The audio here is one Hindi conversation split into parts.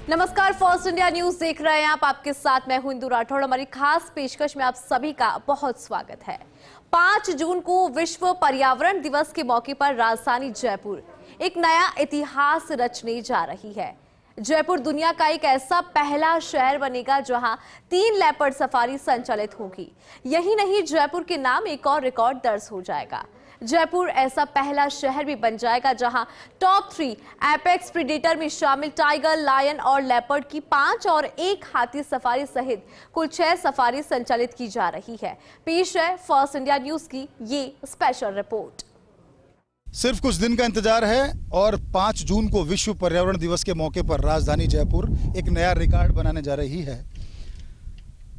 नमस्कार, फर्स्ट इंडिया न्यूज देख रहे हैं आप। आपके साथ मैं हूं इंदु राठौड़। हमारी खास पेशकश में आप सभी का बहुत स्वागत है। 5 जून को विश्व पर्यावरण दिवस के मौके पर राजधानी जयपुर एक नया इतिहास रचने जा रही है। जयपुर दुनिया का एक ऐसा पहला शहर बनेगा जहां 3 लेपर्ड सफारी संचालित होगी। यही नहीं, जयपुर के नाम एक और रिकॉर्ड दर्ज हो जाएगा। जयपुर ऐसा पहला शहर भी बन जाएगा जहां टॉप 3 एपेक्स प्रीडेटर में शामिल टाइगर, लायन और लेपर्ड की 5 और 1 हाथी सफारी सहित कुल 6 सफारी संचालित की जा रही है। पेश है फर्स्ट इंडिया न्यूज की ये स्पेशल रिपोर्ट। सिर्फ कुछ दिन का इंतजार है और 5 जून को विश्व पर्यावरण दिवस के मौके पर राजधानी जयपुर एक नया रिकॉर्ड बनाने जा रही है।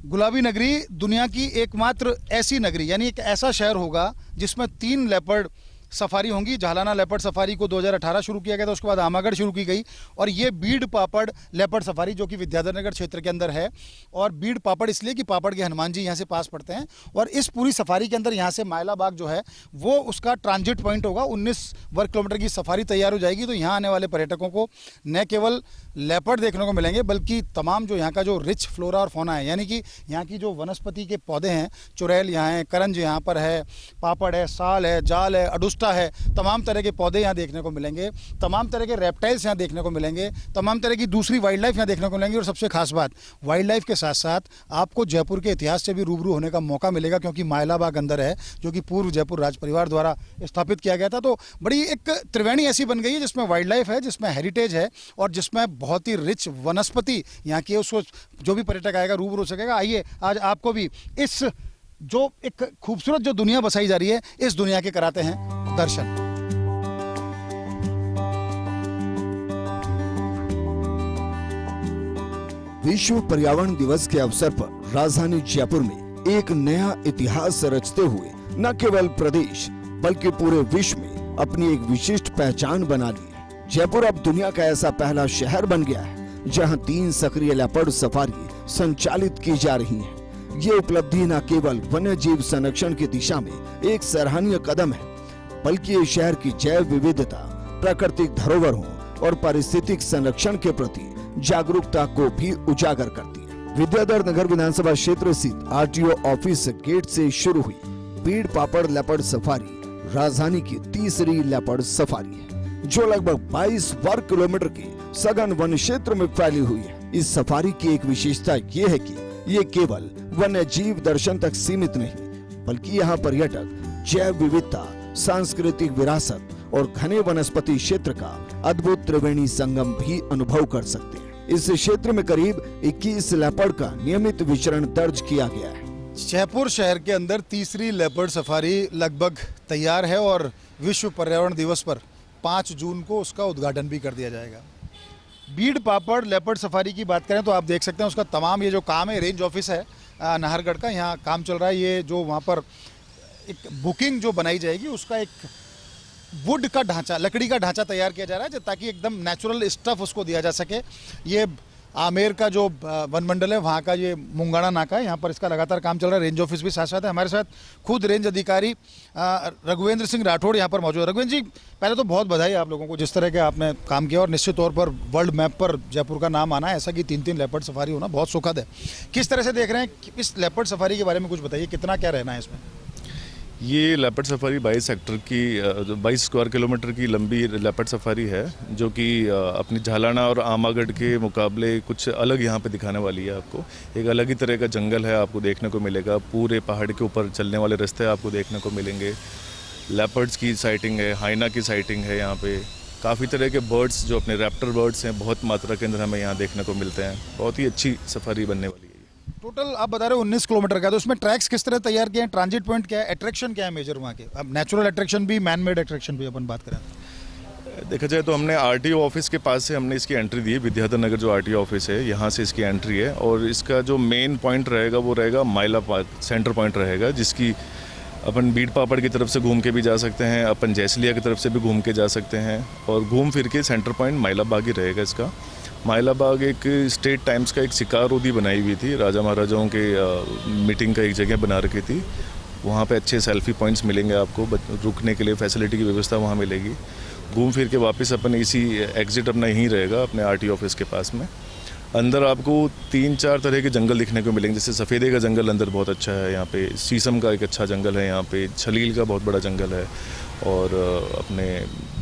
गुलाबी नगरी दुनिया की एकमात्र ऐसी नगरी, यानी एक ऐसा शहर होगा जिसमें 3 लेपर्ड सफारी होंगी। झालाना लेपर्ड सफारी को 2018 शुरू किया गया था, उसके बाद आमागढ़ शुरू की गई और ये बीड़ पापड़ लेपर्ड सफारी जो कि विद्याधर नगर क्षेत्र के अंदर है। और बीड़ पापड़ इसलिए कि पापड़ के हनुमान जी यहाँ से पास पड़ते हैं। और इस पूरी सफारी के अंदर यहाँ से मायला बाग जो है वो उसका ट्रांजिट पॉइंट होगा। 19 वर्ग किलोमीटर की सफारी तैयार हो जाएगी। तो यहाँ आने वाले पर्यटकों को न केवल लेपर्ड देखने को मिलेंगे बल्कि तमाम जो यहाँ का जो रिच फ्लोरा और फौना है, यानी कि यहाँ की जो वनस्पति के पौधे हैं, चुड़ैल यहाँ है, करंज यहाँ पर है, पापड़ है, साल है, जाल है, अडुस्टा है, तमाम तरह के पौधे यहाँ देखने को मिलेंगे। तमाम तरह के रेप्टाइल्स यहाँ देखने को मिलेंगे। तमाम तरह की दूसरी वाइल्ड लाइफ यहाँ देखने को मिलेंगी। और सबसे खास बात, वाइल्ड लाइफ के साथ साथ आपको जयपुर के इतिहास से भी रूबरू होने का मौका मिलेगा, क्योंकि मायला बाग अंदर है जो कि पूर्व जयपुर राज परिवार द्वारा स्थापित किया गया था। तो बड़ी एक त्रिवेणी ऐसी बन गई है जिसमें वाइल्ड लाइफ है, जिसमें हेरिटेज है और जिसमें बहुत ही रिच वनस्पति यहाँ की, उसको जो भी पर्यटक आएगा रूबरू हो सकेगा। आइए आज आपको भी इस जो एक खूबसूरत जो दुनिया बसाई जा रही है, इस दुनिया के कराते हैं दर्शन। विश्व पर्यावरण दिवस के अवसर पर राजधानी जयपुर में एक नया इतिहास रचते हुए न केवल प्रदेश बल्कि पूरे विश्व में अपनी एक विशिष्ट पहचान बना ली है। जयपुर अब दुनिया का ऐसा पहला शहर बन गया है जहां 3 सक्रिय लेपर्ड सफारी संचालित की जा रही है। ये उपलब्धि न केवल वन्य जीव संरक्षण की दिशा में एक सराहनीय कदम है, बल्कि ये शहर की जैव विविधता, प्राकृतिक धरोहरों और पारिस्थितिक संरक्षण के प्रति जागरूकता को भी उजागर करती है। विद्याधर नगर विधानसभा क्षेत्र स्थित आरटीओ ऑफिस गेट से शुरू हुई बीड़ पापड़ लेपर्ड सफारी राजधानी की तीसरी लेपर्ड सफारी है, जो लगभग 22 वर्ग किलोमीटर के सघन वन क्षेत्र में फैली हुई है। इस सफारी की एक विशेषता ये है कि ये केवल वन्य जीव दर्शन तक सीमित नहीं, बल्कि यहाँ पर्यटक जैव विविधता, सांस्कृतिक विरासत और घने वनस्पति क्षेत्र का अद्भुत त्रिवेणी संगम भी अनुभव कर सकते हैं। इस क्षेत्र में करीब 21 लेपर्ड का नियमित विचरण दर्ज किया गया है। जयपुर शहर के अंदर तीसरी लेपर्ड सफारी लगभग तैयार है और विश्व पर्यावरण दिवस पर 5 जून को उसका उद्घाटन भी कर दिया जाएगा। बीड़ पापड़ लेपर्ड सफारी की बात करें तो आप देख सकते हैं उसका तमाम ये जो काम है, रेंज ऑफिस है नाहरगढ़ का, यहाँ काम चल रहा है। ये जो वहाँ पर एक बुकिंग जो बनाई जाएगी उसका एक वुड का ढांचा, लकड़ी का ढांचा तैयार किया जा रहा है ताकि एकदम नेचुरल स्टफ उसको दिया जा सके। ये आमेर का जो वन मंडल है वहाँ का ये मुंगाना नाका है, यहाँ पर इसका लगातार काम चल रहा है। रेंज ऑफिस भी साथ साथ है। हमारे साथ खुद रेंज अधिकारी रघुवेंद्र सिंह राठौड़ यहाँ पर मौजूद है। रघुवेंद्र जी, पहले तो बहुत बधाई आप लोगों को जिस तरह के आपने काम किया और निश्चित तौर पर वर्ल्ड मैप पर जयपुर का नाम आना है, ऐसा कि 3 लेपर्ड सफारी होना बहुत सुखद है। किस तरह से देख रहे हैं इस लेपर्ड सफारी के बारे में कुछ बताइए, कितना क्या रहना है इसमें? ये लेपर्ड सफारी 22 स्क्वायर किलोमीटर की लंबी लेपर्ड सफारी है, जो कि अपनी झालाना और आमागढ़ के मुकाबले कुछ अलग यहाँ पे दिखाने वाली है। आपको एक अलग ही तरह का जंगल है आपको देखने को मिलेगा। पूरे पहाड़ के ऊपर चलने वाले रास्ते आपको देखने को मिलेंगे। लेपर्ड्स की साइटिंग है, हाइना की साइटिंग है। यहाँ पे काफ़ी तरह के बर्ड्स जो अपने रैप्टर बर्ड्स हैं बहुत मात्रा के अंदर हमें यहाँ देखने को मिलते हैं। बहुत ही अच्छी सफारी बनने वाली है। टोटल आप बता रहे हो 19 किलोमीटर का, तो उसमें ट्रैक्स किस तरह तैयार किए हैं, ट्रांजिट पॉइंट क्या है, अट्रैक्शन क्या है मेजर वहाँ के? अब नेचुरल अट्रैक्शन भी, मैन मेड अट्रैक्शन भी अपन बात करें। देखा जाए तो हमने आरटीओ ऑफिस के पास से हमने इसकी एंट्री दी है। विद्याधर नगर जो आरटीओ ऑफिस है यहाँ से इसकी एंट्री है और इसका जो मेन पॉइंट रहेगा वो रहेगा माइला पार्क, सेंटर पॉइंट रहेगा, जिसकी अपन बीड़ पापड़ की तरफ से घूम के भी जा सकते हैं, अपन जैसलिया की तरफ से भी घूम के जा सकते हैं और घूम फिर के सेंटर पॉइंट माइला बाग ही रहेगा इसका। माइला बाग एक स्टेट टाइम्स का एक शिकार उदी बनाई हुई थी, राजा महाराजाओं के मीटिंग का एक जगह बना रखी थी। वहाँ पे अच्छे सेल्फी पॉइंट्स मिलेंगे आपको, रुकने के लिए फैसिलिटी की व्यवस्था वहाँ मिलेगी। घूम फिर के वापस अपन इसी एग्जिट अपना यहीं रहेगा अपने आरटी ऑफिस के पास में। अंदर आपको 3-4 तरह के जंगल दिखने को मिलेंगे, जैसे सफ़ेदे का जंगल अंदर बहुत अच्छा है, यहाँ पे शीशम का एक अच्छा जंगल है, यहाँ पे छलील का बहुत बड़ा जंगल है, और अपने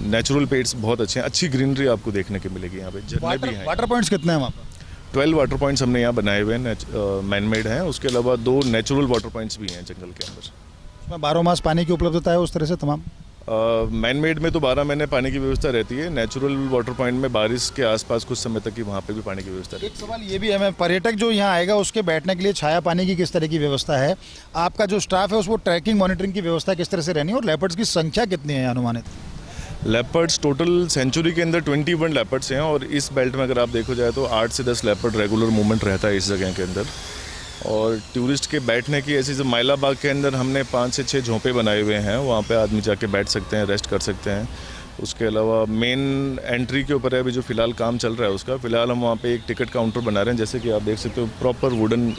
नेचुरल पेड्स बहुत अच्छे हैं, अच्छी ग्रीनरी आपको देखने को मिलेगी यहाँ पे। झरने भी हैं। वाटर पॉइंट्स कितने हैं वहाँ पर? 12 वाटर पॉइंट्स हमने यहाँ बनाए हुए हैं, मैन मेड हैं। उसके अलावा 2 नेचुरल वाटर पॉइंट्स भी हैं जंगल के अंदर। उसमें 12 मास पानी की उपलब्धता है उस तरह से तमाम? मैन मेड में तो 12 महीने पानी की व्यवस्था रहती है, नेचुरल वाटर पॉइंट में बारिश के आसपास कुछ समय तक ही वहाँ पे भी पानी की व्यवस्था रहती है। एक सवाल ये भी है, मैं पर्यटक जो यहाँ आएगा उसके बैठने के लिए छाया पानी की किस तरह की व्यवस्था है? आपका जो स्टाफ है उसको ट्रैकिंग मॉनिटरिंग की व्यवस्था किस तरह से रहनी है, और लेपर्ड्स की संख्या कितनी है अनुमानित? लेपर्ड्स टोटल सेंचुरी के अंदर 21 लेपर्ड्स हैं, और इस बेल्ट में अगर आप देखो जाए तो 8 से 10 लेपर्ड रेगुलर मूवमेंट रहता है इस जगह के अंदर। और टूरिस्ट के बैठने की ऐसी, जो माइला बाग के अंदर हमने 5 से 6 झोंपे बनाए हुए हैं, वहाँ पे आदमी जाके बैठ सकते हैं, रेस्ट कर सकते हैं। उसके अलावा मेन एंट्री के ऊपर है अभी जो फ़िलहाल काम चल रहा है उसका, फ़िलहाल हम वहाँ पे एक टिकट काउंटर बना रहे हैं, जैसे कि आप देख सकते हो प्रॉपर वुडन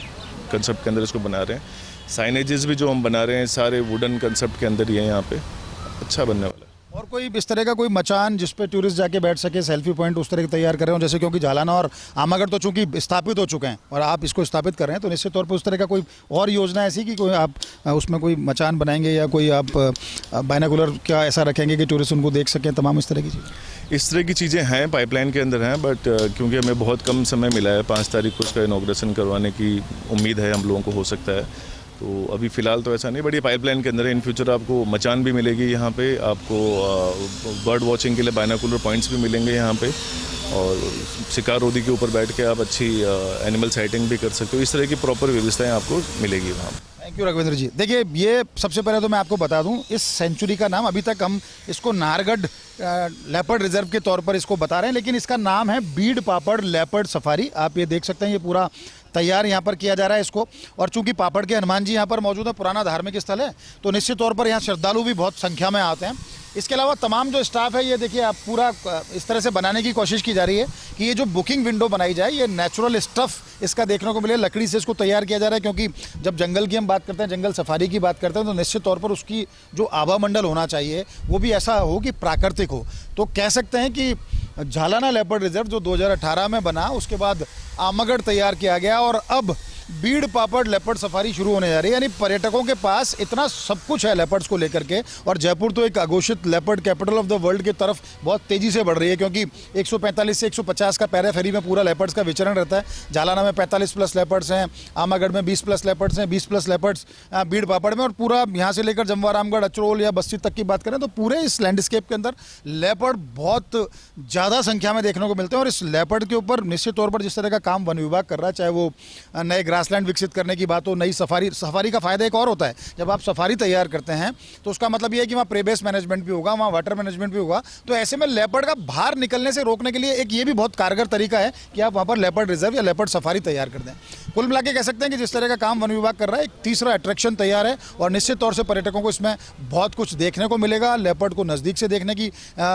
कंसेप्ट के अंदर इसको बना रहे हैं। साइनेजेस भी जो हम बना रहे हैं सारे वुडन कंसेप्ट के अंदर ही है, यहाँ पे अच्छा बनने वाला है। और कोई इस तरह का कोई मचान जिस पे टूरिस्ट जाके बैठ सके, सेल्फी पॉइंट उस तरह के तैयार कर रहे हो, जैसे क्योंकि झालाना और आमागढ़ तो चूंकि स्थापित हो चुके हैं और आप इसको स्थापित कर रहे हैं, तो निश्चित तौर पर उस तरह का कोई और योजना ऐसी कि कोई आप उसमें कोई मचान बनाएंगे या कोई आप बाइनोकुलर क्या ऐसा रखेंगे कि टूरिस्ट उनको देख सकें, तमाम इस तरह की चीज़ें? इस तरह की चीज़ें हैं, पाइपलाइन के अंदर हैं, बट क्योंकि हमें बहुत कम समय मिला है, 5 तारीख को उसका इनॉग्रेशन करवाने की उम्मीद है हम लोगों को, हो सकता है, तो अभी फ़िलहाल तो ऐसा नहीं, बट ये पाइपलाइन के अंदर है। इन फ्यूचर आपको मचान भी मिलेगी यहाँ पे, आपको बर्ड वॉचिंग के लिए बाइनोकुलर पॉइंट्स भी मिलेंगे यहाँ पे, और शिकार रोधी के ऊपर बैठ के आप अच्छी एनिमल साइटिंग भी कर सकते हो। इस तरह की प्रॉपर व्यवस्थाएं आपको मिलेगी वहाँ। थैंक यू रघुवेंद्र जी। देखिए, ये सबसे पहले तो मैं आपको बता दूं, इस सेंचुरी का नाम, अभी तक हम इसको नाहरगढ़ लेपर्ड रिजर्व के तौर पर इसको बता रहे हैं, लेकिन इसका नाम है बीड़ पापड़ लेपर्ड सफारी। आप ये देख सकते हैं, ये पूरा तैयार यहाँ पर किया जा रहा है इसको। और चूंकि पापड़ के हनुमान जी यहाँ पर मौजूद है, पुराना धार्मिक स्थल है, तो निश्चित तौर पर यहाँ श्रद्धालु भी बहुत संख्या में आते हैं। इसके अलावा तमाम जो स्टाफ है, ये देखिए आप पूरा इस तरह से बनाने की कोशिश की जा रही है कि ये जो बुकिंग विंडो बनाई जाए, ये नेचुरल स्टफ़ इसका देखने को मिले, लकड़ी से इसको तैयार किया जा रहा है। क्योंकि जब जंगल की हम बात करते हैं, जंगल सफारी की बात करते हैं, तो निश्चित तौर पर उसकी जो आभामंडल होना चाहिए वो भी ऐसा हो कि प्राकृतिक हो। तो कह सकते हैं कि झालाना लेपर्ड रिजर्व जो 2018 में बना, उसके बाद आमागढ़ तैयार किया गया, और अब बीड़ पापड़ लेपर्ड सफारी शुरू होने जा रही है। यानी पर्यटकों के पास इतना सब कुछ है लेपर्ड्स को लेकर के, और जयपुर तो एक अघोषित leopard capital of the world की तरफ बहुत तेज़ी से बढ़ रही है, क्योंकि 145 से 150 का पैरा फेरी में पूरा लेपर्ड्स का विचरण रहता है। झालाना में 45+ लेपर्ड्स हैं, आमागढ़ में 20+ लेपर्ड्स हैं, 20+ लेपर्ड्स बीड़ पापड़ में, और पूरा यहाँ से लेकर जमवा रामगढ़, अचरोल या बस्ती तक की बात करें तो पूरे इस लैंडस्केप के अंदर लेपर्ड बहुत ज़्यादा संख्या में देखने को मिलते हैं। और इस लेपर्ड के ऊपर निश्चित तौर पर जिस तरह का काम वन विभाग कर रहा है, चाहे वो नए ग्रासलैंड विकसित करने की बात हो, नई सफारी का फायदा एक और होता है, जब आप सफारी तैयार करते हैं तो उसका मतलब ये है कि वहाँ प्रे बेस मैनेजमेंट भी होगा, वहाँ वाटर मैनेजमेंट भी होगा। तो ऐसे में लेपर्ड का बाहर निकलने से रोकने के लिए एक ये भी बहुत कारगर तरीका है कि आप वहाँ पर लेपर्ड रिजर्व या लेपर्ड सफारी तैयार कर दें। कुल मिला के कह सकते हैं कि जिस तरह का काम वन विभाग कर रहा है, एक तीसरा अट्रैक्शन तैयार है, और निश्चित तौर से पर्यटकों को इसमें बहुत कुछ देखने को मिलेगा। लेपर्ड को नज़दीक से देखने की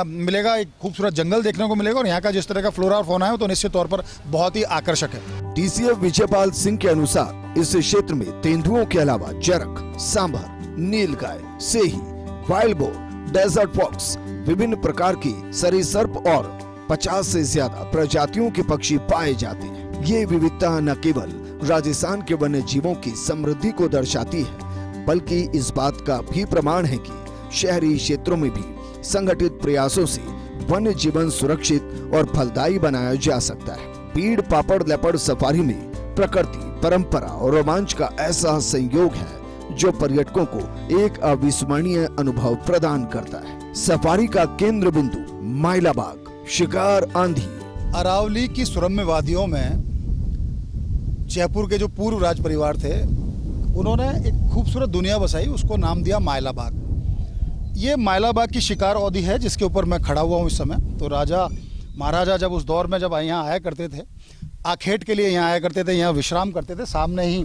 मिलेगा, एक खूबसूरत जंगल देखने को मिलेगा, और यहाँ का जिस तरह का फ्लोरा और फौना है तो निश्चित तौर पर बहुत ही आकर्षक है। डीसीएफ विजयपाल सिंह के अनुसार इस क्षेत्र में तेंदुओं के अलावा जरक, सांभर, नीलगाय, सेही, वाइल्ड बोर, डेजर्ट फॉक्स, विभिन्न प्रकार की सरीसृप और 50 से ज्यादा प्रजातियों के पक्षी पाए जाते हैं। ये विविधता न केवल राजस्थान के वन्य जीवों की समृद्धि को दर्शाती है, बल्कि इस बात का भी प्रमाण है कि शहरी क्षेत्रों में भी संगठित प्रयासों से वन्य जीवन सुरक्षित और फलदायी बनाया जा सकता है। बीड़ पापड़ लेपर्ड सफारी में प्रकृति, परंपरा और रोमांच का ऐसा संयोग है जो पर्यटकों को एक अविस्मरणीय अनुभव प्रदान करता है। सफारी का केंद्र बिंदु माइला बाग, शिकार आंधी। अरावली की सुरम्य वादियों में जयपुर के जो पूर्व राज परिवार थे, उन्होंने एक खूबसूरत दुनिया बसाई, उसको नाम दिया माइला बाग। ये माइला बाग की शिकार औदी है जिसके ऊपर मैं खड़ा हुआ हूँ इस समय। तो राजा महाराजा जब उस दौर में जब यहाँ आया करते थे, आखेट के लिए यहाँ आया करते थे, यहाँ विश्राम करते थे। सामने ही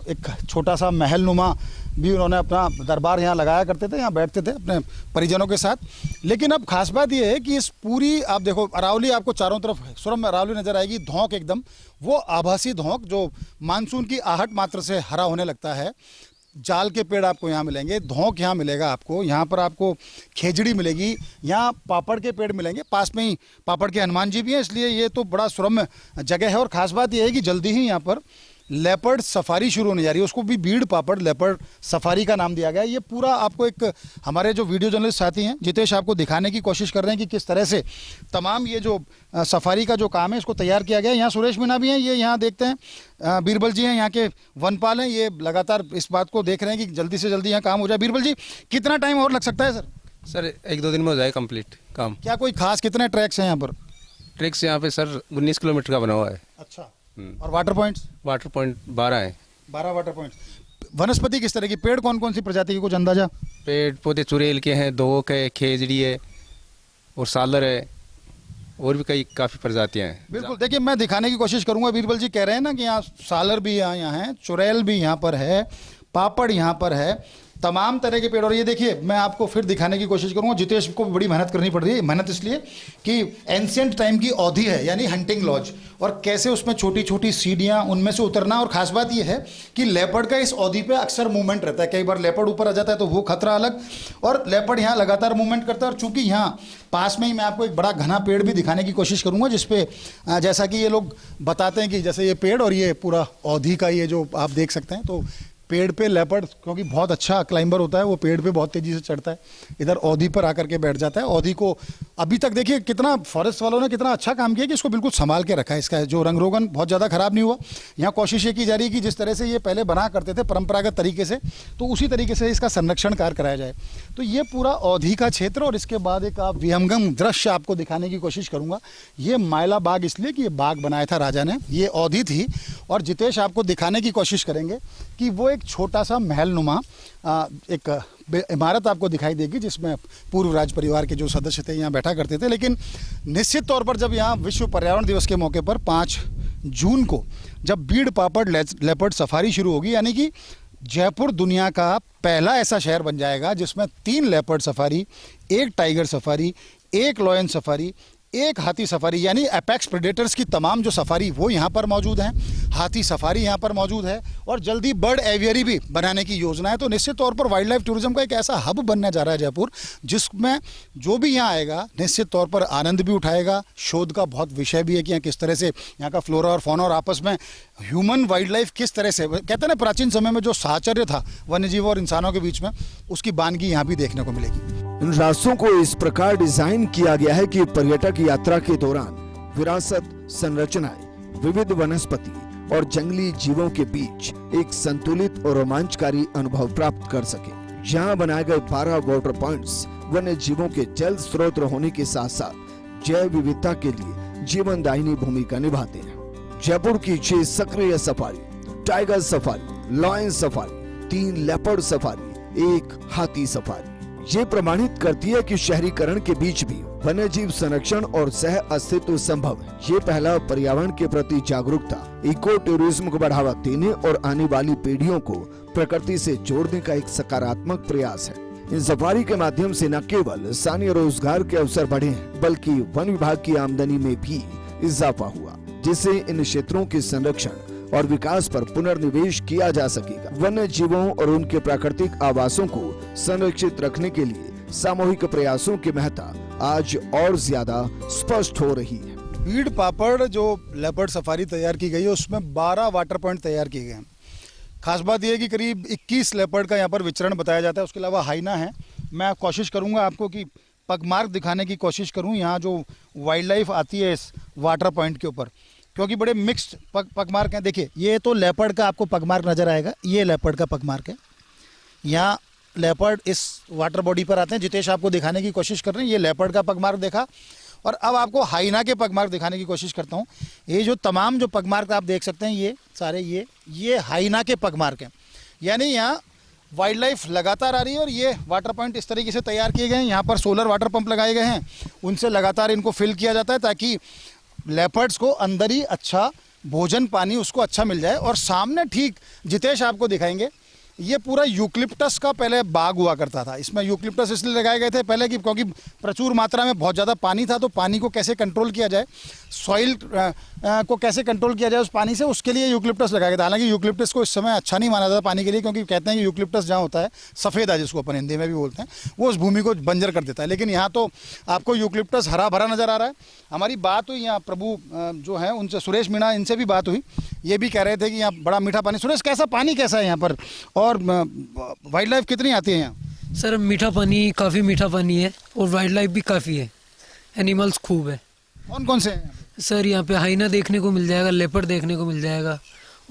एक छोटा सा महल नुमा भी उन्होंने अपना दरबार यहाँ लगाया करते थे, यहाँ बैठते थे अपने परिजनों के साथ। लेकिन अब खास बात ये है कि इस पूरी, आप देखो अरावली आपको चारों तरफ सुरम्य अरावली नजर आएगी, धौंक एकदम वो आभासी धौंक जो मानसून की आहट मात्र से हरा होने लगता है। जाल के पेड़ आपको यहाँ मिलेंगे, धौंक यहाँ मिलेगा आपको, यहाँ पर आपको खेजड़ी मिलेगी, यहाँ पापड़ के पेड़ मिलेंगे, पास में ही पापड़ के हनुमान जी भी हैं, इसलिए ये तो बड़ा सुरम्य जगह है। और ख़ास बात यह है कि जल्दी ही यहाँ पर लेपर्ड सफारी शुरू होने जा रही है, उसको भी बीड़ पापड़ लेपर्ड सफारी का नाम दिया गया है। ये पूरा आपको एक हमारे जो वीडियो जर्नलिस्ट साथी हैं जितेश आपको दिखाने की कोशिश कर रहे हैं कि किस तरह से तमाम ये जो सफारी का जो काम है इसको तैयार किया गया है। यहाँ सुरेश मीना भी हैं, ये यहाँ देखते हैं, बीरबल जी हैं यहाँ के वनपाल हैं, ये लगातार इस बात को देख रहे हैं कि जल्दी से जल्दी यहाँ काम हो जाए। बीरबल जी, कितना टाइम और लग सकता है सर? सर 1-2 दिन में हो जाए कंप्लीट काम। क्या कोई खास कितने ट्रैक्स हैं यहाँ पर? ट्रैक्स यहाँ पे सर 19 किलोमीटर का बना हुआ है। अच्छा, और वाटर पॉइंट्स? वाटर पॉइंट 12 हैं। 12 वाटर पॉइंट्स। वनस्पति किस तरह की, पेड़ कौन कौन सी प्रजाति की, कुछ अंदाजा? पेड़ पौधे चुड़ैल के हैं, धोक है, खेजड़ी है और सालर है, और भी कई काफ़ी प्रजातियाँ हैं। बिल्कुल, देखिए मैं दिखाने की कोशिश करूंगा। बीरबल जी कह रहे हैं ना कि यहाँ सालर भी यहाँ है, चुड़ैल भी यहाँ पर है, पापड़ यहाँ पर है, तमाम तरह के पेड़। और ये देखिए मैं आपको फिर दिखाने की कोशिश करूंगा। जितेश को भी बड़ी मेहनत करनी पड़ रही है, मेहनत इसलिए कि एंशिएंट टाइम की औधी है, यानी हंटिंग लॉज, और कैसे उसमें छोटी छोटी सीढ़ियाँ, उनमें से उतरना। और खास बात ये है कि लेपर्ड का इस औधी पे अक्सर मूवमेंट रहता है, कई बार लेपर्ड ऊपर आ जाता है तो वो खतरा अलग, और लेपर्ड यहाँ लगातार मूवमेंट करता है। और चूंकि यहाँ पास में ही मैं आपको एक बड़ा घना पेड़ भी दिखाने की कोशिश करूंगा, जिसपे जैसा कि ये लोग बताते हैं कि जैसे ये पेड़ और ये पूरा औधी का ये जो आप देख सकते हैं, तो पेड़ पे लेपर्ड क्योंकि बहुत अच्छा क्लाइंबर होता है, वो पेड़ पे बहुत तेजी से चढ़ता है, इधर औधी पर आकर के बैठ जाता है। औधी को अभी तक देखिए कितना फॉरेस्ट वालों ने कितना अच्छा काम किया कि इसको बिल्कुल संभाल के रखा है, इसका जो रंग रोगन बहुत ज़्यादा खराब नहीं हुआ। यहाँ कोशिश ये की जा रही है कि जिस तरह से ये पहले बना करते थे परंपरागत तरीके से, तो उसी तरीके से इसका संरक्षण कार्य कराया जाए। तो ये पूरा औधी का क्षेत्र, और इसके बाद एक आप विहंगम दृश्य आपको दिखाने की कोशिश करूँगा। ये मायला बाग इसलिए कि ये बाग बनाया था राजा ने, ये औधी थी, और जितेश आपको दिखाने की कोशिश करेंगे कि वो एक छोटा सा महलनुमा एक इमारत आपको दिखाई देगी, जिसमें पूर्व राज परिवार के जो सदस्य थे यहाँ बैठा करते थे। लेकिन निश्चित तौर पर जब यहाँ विश्व पर्यावरण दिवस के मौके पर 5 जून को जब बीड़ पापड़ लेपर्ड सफारी शुरू होगी, यानी कि जयपुर दुनिया का पहला ऐसा शहर बन जाएगा जिसमें 3 leopard safari, 1 tiger safari, 1 lion safari, 1 हाथी सफारी, यानी एपेक्स प्रेडेटर्स की तमाम जो सफारी वो यहाँ पर मौजूद हैं, हाथी सफारी यहाँ पर मौजूद है, और जल्दी बर्ड एवियरी भी बनाने की योजना है। तो निश्चित तौर पर वाइल्ड लाइफ टूरिज्म का एक ऐसा हब बनने जा रहा है जयपुर, जिसमें जो भी यहाँ आएगा निश्चित तौर पर आनंद भी उठाएगा। शोध का बहुत विषय भी है कि यहाँ किस तरह से यहाँ का फ्लोरा और फौना और आपस में ह्यूमन वाइल्ड लाइफ किस तरह से, कहते हैं ना प्राचीन समय में जो साहचर्य था वन्यजीव और इंसानों के बीच में, उसकी बानगी यहाँ भी देखने को मिलेगी। इन रास्तों को इस प्रकार डिजाइन किया गया है कि पर्यटक यात्रा के दौरान विरासत, संरचनाएं, विविध वनस्पति और जंगली जीवों के बीच एक संतुलित और रोमांचकारी अनुभव प्राप्त कर सके। यहाँ बनाए गए 12 वाटर पॉइंट्स वन्य जीवों के जल स्रोत होने के साथ साथ जैव विविधता के लिए जीवनदायिनी भूमिका निभाते हैं। जयपुर की 6 सक्रिय safari, tiger safari, lion safari, 3 leopard safari, 1 हाथी सफारी, ये प्रमाणित करती है कि शहरीकरण के बीच भी वन्यजीव संरक्षण और सह अस्तित्व संभव है। ये पहला पर्यावरण के प्रति जागरूकता, इको टूरिज्म को बढ़ावा देने और आने वाली पीढ़ियों को प्रकृति से जोड़ने का एक सकारात्मक प्रयास है। इन सफारी के माध्यम से न केवल स्थानीय रोजगार के अवसर बढ़े हैं, बल्कि वन विभाग की आमदनी में भी इजाफा हुआ, जिससे इन क्षेत्रों के संरक्षण और विकास पर पुनर्निवेश किया जा सकेगा। वन्य जीवों और उनके प्राकृतिक आवासों को संरक्षित रखने के लिए सामूहिक प्रयासों की महत्ता आज और ज्यादा स्पष्ट हो रही है। बीड़ पापड़ जो लेपर्ड सफारी तैयार की गई है उसमें 12 वाटर पॉइंट तैयार किए गए हैं। खास बात यह है कि करीब 21 लेपर्ड का यहाँ पर विचरण बताया जाता है। उसके अलावा हाइना है। मैं कोशिश करूँगा आपको कि पगमार्क दिखाने की कोशिश करूँ यहाँ जो वाइल्ड लाइफ आती है इस वाटर पॉइंट के ऊपर, क्योंकि बड़े मिक्स्ड पगमार्क हैं। देखिए ये तो लेपर्ड का आपको पगमार्क नज़र आएगा, ये लेपर्ड का पगमार्क है। यहाँ लेपर्ड इस वाटर बॉडी पर आते हैं। जितेश आपको दिखाने की कोशिश कर रहे हैं, ये लेपर्ड का पगमार्क देखा, और अब आपको हाइना के पगमार्क दिखाने की कोशिश करता हूँ। ये जो तमाम जो पगमार्क आप देख सकते हैं, ये सारे ये हाइना के पगमार्क हैं। यानी यहाँ वाइल्ड लाइफ लगातार आ रही है, और ये वाटर पॉइंट इस तरीके से तैयार किए गए हैं। यहाँ पर सोलर वाटर पंप लगाए गए हैं, उनसे लगातार इनको फिल किया जाता है ताकि लेपर्ड्स को अंदर ही अच्छा भोजन पानी उसको अच्छा मिल जाए। और सामने ठीक जितेश आपको दिखाएंगे, ये पूरा यूकलिप्टस का पहले बाग हुआ करता था। इसमें यूकलिप्टस इसलिए लगाए गए थे पहले कि क्योंकि प्रचुर मात्रा में बहुत ज़्यादा पानी था, तो पानी को कैसे कंट्रोल किया जाए, सॉइल को कैसे कंट्रोल किया जाए उस पानी से, उसके लिए यूकलिप्टस लगाया गया था। हालांकि यूकलिप्टस को इस समय अच्छा नहीं माना जाता पानी के लिए, क्योंकि कहते हैं कि यूकलिप्टस जहाँ होता है सफ़ेदा, जिसको अपन हिंदी में भी बोलते हैं, वो उस भूमि को बंजर कर देता है। लेकिन यहाँ तो आपको यूकलिप्टस हरा भरा नज़र आ रहा है। हमारी बात हुई यहाँ प्रभु जो है उनसे, सुरेश मीणा, इनसे भी बात हुई। ये भी कह रहे थे कि यहाँ बड़ा मीठा पानी। सुरेश, कैसा पानी कैसा है यहाँ पर और वाइल्ड लाइफ कितनी आती है यहाँ? सर मीठा पानी, काफ़ी मीठा पानी है और वाइल्ड लाइफ भी काफ़ी है, एनिमल्स खूब है। कौन कौन से हैं? सर यहाँ पे हाइना देखने को मिल जाएगा, लेपर्ड देखने को मिल जाएगा,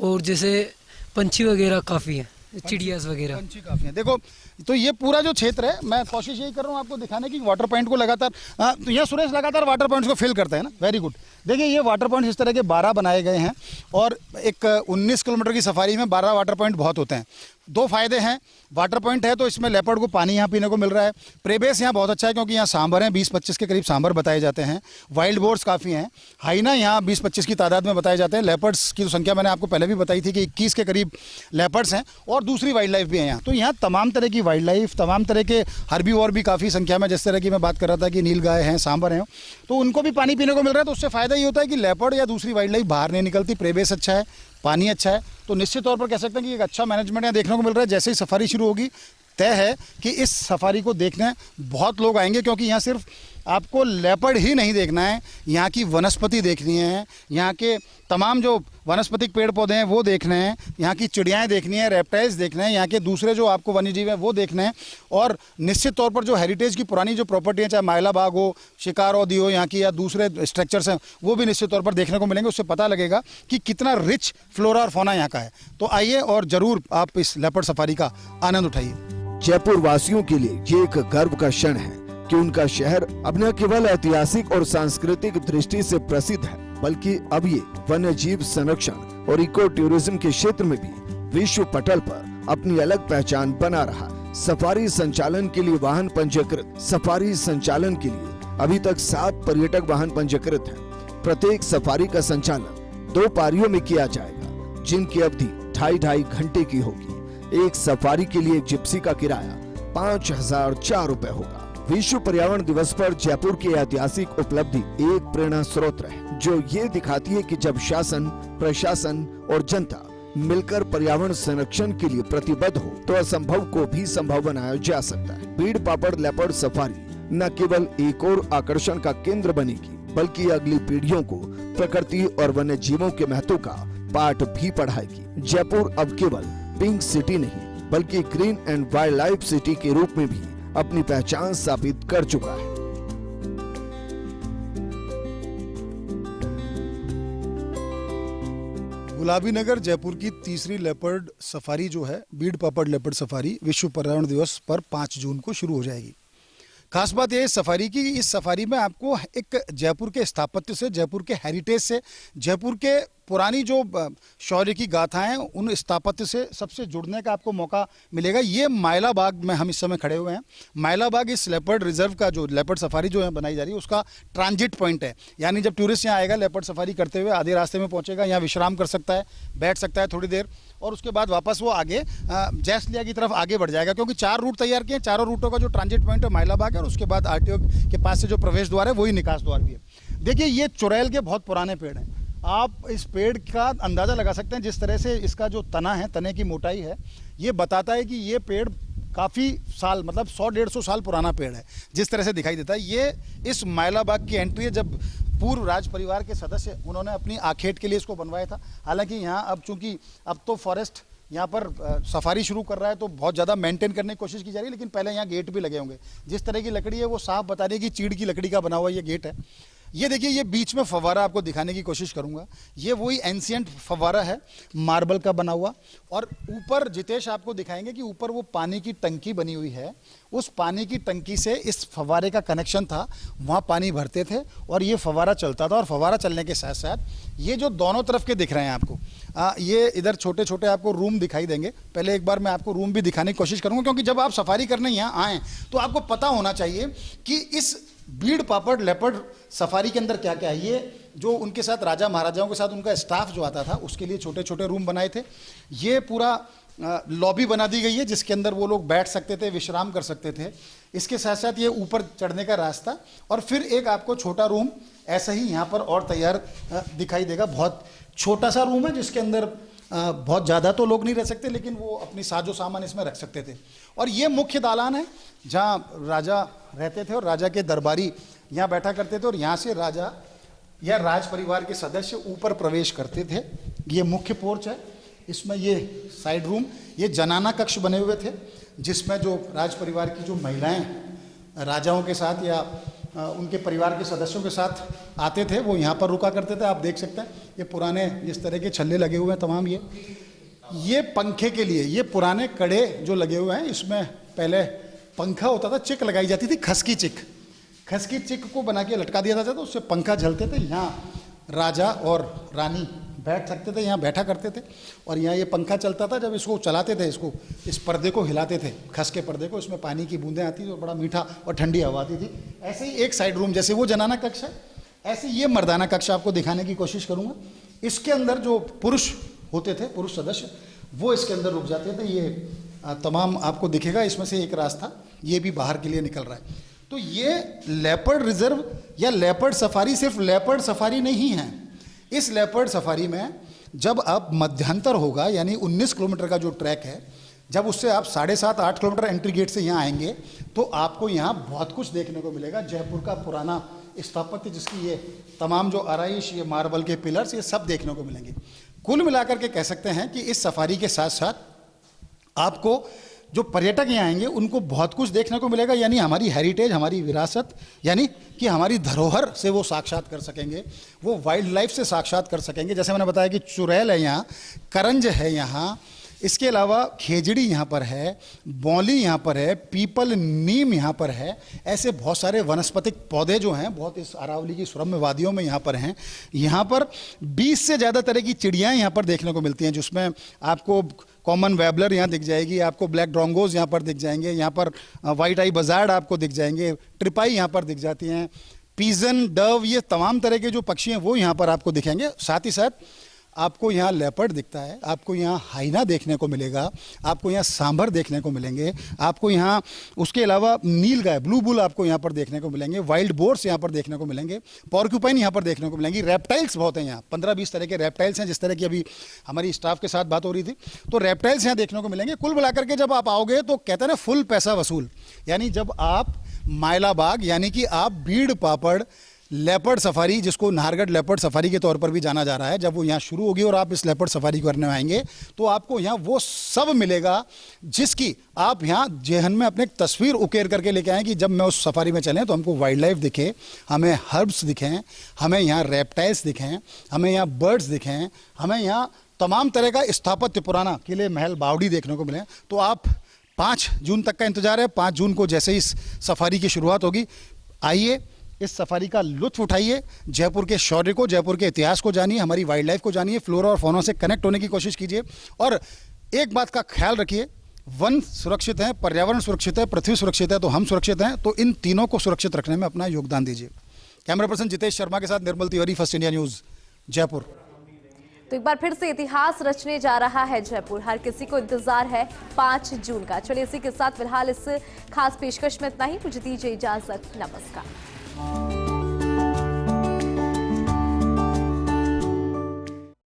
और जैसे पंछी वगैरह काफ़ी है, चिड़ियाज वगैरह। पंछी काफ़ी हैं। देखो, तो ये पूरा जो क्षेत्र है, मैं कोशिश यही कर रहा हूँ आपको दिखाने की वाटर पॉइंट को लगातार, तो यह सुरेश लगातार वाटर पॉइंट्स को फिल करता है ना। Very good. देखिए, ये वाटर पॉइंट इस तरह के 12 बनाए गए हैं और एक 19 किलोमीटर की सफारी में 12 वाटर पॉइंट बहुत होते हैं। 2 फायदे हैं। वाटर पॉइंट है तो इसमें लेपर्ड को पानी यहाँ पीने को मिल रहा है। प्रेबेस यहाँ बहुत अच्छा है क्योंकि यहाँ सांभर हैं, 20-25 के करीब सांभर बताए जाते हैं। वाइल्ड बोर्स काफ़ी हैं। हाइना यहाँ 20-25 की तादाद में बताए जाते हैं। लेपर्ड्स की तो संख्या मैंने आपको पहले भी बताई थी कि 21 के करीब लेपर्ड्स हैं और दूसरी वाइल्ड लाइफ भी है यहाँ। तो यहाँ तमाम तरह की वाइल्ड लाइफ, तमाम तरह के हर्बीवोर भी काफ़ी संख्या में, जिस तरह की मैं बात कर रहा था कि नील गाय हैं, सांभर हैं, तो उनको भी पानी पीने को मिल रहा है। तो उससे फ़ायदा ये होता है कि लेपर्ड या दूसरी वाइल्ड लाइफ बाहर नहीं निकलती। प्रेबेस अच्छा है, पानी अच्छा है, तो निश्चित तौर पर कह सकते हैं कि एक अच्छा मैनेजमेंट यहाँ देखने को मिल रहा है। जैसे ही सफारी शुरू होगी, तय है कि इस सफारी को देखने बहुत लोग आएंगे, क्योंकि यहाँ सिर्फ आपको लेपर्ड ही नहीं देखना है, यहाँ की वनस्पति देखनी है, यहाँ के तमाम जो वनस्पतिक पेड़ पौधे हैं वो देखने हैं, यहाँ की चिड़ियाएँ देखनी है, रेप्टाइल्स देखने हैं, यहाँ के दूसरे जो आपको वन्यजीव हैं वो देखने हैं, और निश्चित तौर पर जो हेरिटेज की पुरानी जो प्रॉपर्टी है, चाहे माइला बाग हो, शिकार औदी हो यहाँ की, या दूसरे स्ट्रक्चर्स हैं, वो भी निश्चित तौर पर देखने को मिलेंगे। उससे पता लगेगा कि कितना रिच फ्लोरा और फौना यहाँ का है। तो आइए और ज़रूर आप इस लेपर्ड सफारी का आनंद उठाइए। जयपुर वासियों के लिए ये एक गर्व का क्षण है कि उनका शहर अब न केवल ऐतिहासिक और सांस्कृतिक दृष्टि से प्रसिद्ध है, बल्कि अब ये वन्य जीव संरक्षण और इको टूरिज्म के क्षेत्र में भी विश्व पटल पर अपनी अलग पहचान बना रहा है। सफारी संचालन के लिए वाहन पंजीकृत। सफारी संचालन के लिए अभी तक 7 पर्यटक वाहन पंजीकृत हैं। प्रत्येक सफारी का संचालन 2 पारियों में किया जाएगा, जिनकी अवधि 2.5 घंटे की होगी। एक सफारी के लिए जिप्सी का किराया 5,004 रुपए होगा। विश्व पर्यावरण दिवस पर जयपुर की ऐतिहासिक उपलब्धि एक प्रेरणा स्रोत है, जो ये दिखाती है कि जब शासन, प्रशासन और जनता मिलकर पर्यावरण संरक्षण के लिए प्रतिबद्ध हो, तो असंभव को भी संभव बनाया जा सकता है। बीड़ पापड़ लेपर्ड सफारी न केवल एक और आकर्षण का केंद्र बनेगी, बल्कि अगली पीढ़ियों को प्रकृति और वन्य जीवों के महत्व का पाठ भी पढ़ाएगी। जयपुर अब केवल पिंक सिटी नहीं, बल्कि green and wild life city के रूप में भी अपनी पहचान स्थापित कर चुका है। गुलाबी नगर जयपुर की तीसरी लेपर्ड सफारी जो है, बीड़ पापड़ लेपर्ड सफारी, विश्व पर्यावरण दिवस पर 5 जून को शुरू हो जाएगी। खास बात यह इस सफारी की, इस सफारी में आपको एक जयपुर के स्थापत्य से, जयपुर के हेरिटेज से, जयपुर के पुरानी जो शौर्य की गाथाएं हैं, उन स्थापत्य से सबसे जुड़ने का आपको मौका मिलेगा। ये माइला बाग में हम इस समय खड़े हुए हैं। माइला बाग इस लेपर्ड रिजर्व का, जो लेपर्ड सफारी जो है बनाई जा रही है, उसका ट्रांजिट पॉइंट है। यानी जब टूरिस्ट यहाँ आएगा लेपर्ड सफारी करते हुए, आधे रास्ते में पहुँचेगा, यहाँ विश्राम कर सकता है, बैठ सकता है थोड़ी देर, और उसके बाद वापस वो आगे जैसलिया की तरफ आगे बढ़ जाएगा। क्योंकि 4 रूट तैयार किए, चारों रूटों का जो ट्रांजिट पॉइंट है माइला बाग है, और उसके बाद आरटीओ के पास से जो प्रवेश द्वार है वही निकास द्वार भी है। देखिए, ये चुड़ैल के बहुत पुराने पेड़ हैं। आप इस पेड़ का अंदाज़ा लगा सकते हैं, जिस तरह से इसका जो तना है, तने की मोटाई है, ये बताता है कि ये पेड़ काफ़ी साल, मतलब 100-150 साल पुराना पेड़ है, जिस तरह से दिखाई देता है। ये इस माइला बाग की एंट्री है। जब पूर्व राज परिवार के सदस्य, उन्होंने अपनी आखेट के लिए इसको बनवाया था। हालांकि यहाँ अब चूंकि अब तो फॉरेस्ट यहाँ पर सफारी शुरू कर रहा है, तो बहुत ज़्यादा मेंटेन करने की कोशिश की जा रही है, लेकिन पहले यहाँ गेट भी लगे होंगे। जिस तरह की लकड़ी है वो साफ बता रही है कि चीड़ की लकड़ी का बना हुआ ये गेट है। ये देखिए, ये बीच में फव्वारा आपको दिखाने की कोशिश करूंगा। ये वही एंशिएंट फव्वारा है, मार्बल का बना हुआ, और ऊपर जितेश आपको दिखाएंगे कि ऊपर वो पानी की टंकी बनी हुई है। उस पानी की टंकी से इस फव्वारे का कनेक्शन था, वहाँ पानी भरते थे और ये फव्वारा चलता था। और फव्वारा चलने के साथ साथ ये जो दोनों तरफ के दिख रहे हैं आपको, ये इधर छोटे छोटे आपको रूम दिखाई देंगे। पहले एक बार मैं आपको रूम भी दिखाने की कोशिश करूँगा, क्योंकि जब आप सफारी करने यहाँ आएँ तो आपको पता होना चाहिए कि इस बीड़ पापड़ लेपर्ड सफारी के अंदर क्या क्या है। ये जो उनके साथ राजा महाराजाओं के साथ उनका स्टाफ जो आता था, उसके लिए छोटे छोटे रूम बनाए थे। ये पूरा लॉबी बना दी गई है जिसके अंदर वो लोग बैठ सकते थे, विश्राम कर सकते थे। इसके साथ साथ ये ऊपर चढ़ने का रास्ता और फिर एक आपको छोटा रूम ऐसा ही यहाँ पर और तैयार दिखाई देगा। बहुत छोटा सा रूम है जिसके अंदर बहुत ज़्यादा तो लोग नहीं रह सकते, लेकिन वो अपनी साजो सामान इसमें रख सकते थे। और ये मुख्य दालान है जहाँ राजा रहते थे और राजा के दरबारी यहाँ बैठा करते थे और यहाँ से राजा या राज परिवार के सदस्य ऊपर प्रवेश करते थे। ये मुख्य पोर्च है, इसमें ये साइड रूम, ये जनाना कक्ष बने हुए थे जिसमें जो राज परिवार की जो महिलाएं राजाओं के साथ या उनके परिवार के सदस्यों के साथ आते थे वो यहाँ पर रुका करते थे। आप देख सकते हैं ये पुराने इस तरह के छल्ले लगे हुए हैं तमाम। ये पंखे के लिए ये पुराने कड़े जो लगे हुए हैं, इसमें पहले पंखा होता था, चिक लगाई जाती थी, खसकी चिक को बना के लटका दिया जाता था, उससे पंखा झलते थे। यहाँ राजा और रानी बैठ सकते थे, यहाँ बैठा करते थे और यहाँ ये पंखा चलता था। जब इसको चलाते थे, इस पर्दे को हिलाते थे, खस के पर्दे को, इसमें पानी की बूंदें आती थी और बड़ा मीठा और ठंडी हवा आती थी। ऐसे ही एक साइड रूम, जैसे वो जनाना कक्ष है ऐसे ये मर्दाना कक्ष आपको दिखाने की कोशिश करूँगा। इसके अंदर जो पुरुष होते थे, पुरुष सदस्य, वो इसके अंदर रुक जाते थे। ये तमाम आपको दिखेगा, इसमें से एक रास्ता ये भी बाहर के लिए निकल रहा है। तो ये लेपर्ड रिजर्व या लेपर्ड सफारी सिर्फ लेपर्ड सफारी नहीं है। इस लेपर्ड सफारी में जब अब मध्यांतर होगा, यानी 19 किलोमीटर का जो ट्रैक है, जब उससे आप 7.5-8 किलोमीटर एंट्री गेट से यहाँ आएंगे तो आपको यहाँ बहुत कुछ देखने को मिलेगा। जयपुर का पुराना स्थापत्य, जिसकी ये तमाम जो आराइश, ये मार्बल के पिलर्स, ये सब देखने को मिलेंगे। कुल मिलाकर के कह सकते हैं कि इस सफारी के साथ साथ आपको जो पर्यटक यहाँ आएंगे उनको बहुत कुछ देखने को मिलेगा। यानी हमारी हेरिटेज, हमारी विरासत, यानी कि हमारी धरोहर से वो साक्षात कर सकेंगे, वो वाइल्ड लाइफ से साक्षात कर सकेंगे। जैसे मैंने बताया कि चुड़ैल है यहाँ, करंज है यहाँ, इसके अलावा खेजड़ी यहाँ पर है, बौली यहाँ पर है, पीपल, नीम यहाँ पर है। ऐसे बहुत सारे वनस्पतिक पौधे जो हैं बहुत इस अरावली की सुरम्य वादियों में यहाँ पर हैं। यहाँ पर 20 से ज़्यादा तरह की चिड़ियाँ यहाँ पर देखने को मिलती हैं, जिसमें आपको कॉमन वेबलर यहाँ दिख जाएगी, आपको ब्लैक ड्रोंगोज यहाँ पर दिख जाएंगे, यहाँ पर वाइट आई बजार्ड आपको दिख जाएंगे, ट्रिपाई यहाँ पर दिख जाती हैं, पीजन, डव, ये तमाम तरह के जो पक्षी हैं वो यहाँ पर आपको दिखेंगे। साथ ही साथ आपको यहाँ लेपर्ड दिखता है, आपको यहाँ हाइना देखने को मिलेगा, आपको यहाँ सांभर देखने को मिलेंगे, आपको यहाँ उसके अलावा नील गाय, ब्लू बुल आपको यहाँ पर देखने को मिलेंगे, वाइल्ड बोर्स यहाँ पर देखने को मिलेंगे, पॉर्क्यूपाइन यहाँ पर देखने को मिलेंगी, रेप्टाइल्स बहुत हैं यहाँ, 15-20 तरह के रेप्टाइल्स हैं। जिस तरह की अभी हमारी स्टाफ के साथ बात हो रही थी तो रेप्टाइल्स यहाँ देखने को मिलेंगे। कुल मिलाकर के जब आप आओगे तो कहते हैं ना फुल पैसा वसूल, यानी जब आप माइलाबाग यानी कि आप बीड़ पापड़ लेपर्ड सफारी, जिसको नाहरगढ़ लेपर्ड सफारी के तौर पर भी जाना जा रहा है, जब वो यहाँ शुरू होगी और आप इस लेपर्ड सफारी करने आएंगे तो आपको यहाँ वो सब मिलेगा जिसकी आप यहाँ जेहन में अपने तस्वीर उकेर करके लेके आएँ कि जब मैं उस सफारी में चलें तो हमको वाइल्ड लाइफ दिखे, हमें हर्ब्स दिखें, हमें यहाँ रेप्टाइल्स दिखें, हमें यहाँ बर्ड्स दिखें, हमें यहाँ तमाम तरह का स्थापत्य, पुराना किले, महल, बावड़ी देखने को मिले। तो आप 5 जून तक का इंतजार है। 5 जून को जैसे इस सफारी की शुरुआत होगी, आइए इस सफारी का लुत्फ उठाइए, जयपुर के शौर्य को, जयपुर के इतिहास को जानिए, हमारी वाइल्ड लाइफ को जानिए, फ्लोरा और फौना से कनेक्ट होने की कोशिश कीजिए। और एक बात का ख्याल रखिए, वन सुरक्षित है, पर्यावरण सुरक्षित है, पृथ्वी सुरक्षित है, तो हम सुरक्षित हैं। तो इन तीनों को सुरक्षित रखने में अपना योगदान दीजिए। कैमरा पर्सन जितेश शर्मा के साथ Nirmal Tiwari, First India News, Jaipur. तो एक बार फिर से इतिहास रचने जा रहा है जयपुर। हर किसी को इंतजार है 5 जून का। चलिए इसी के साथ फिलहाल इस खास पेशकश में इतना ही। मुझे दीजिए इजाजत, नमस्कार।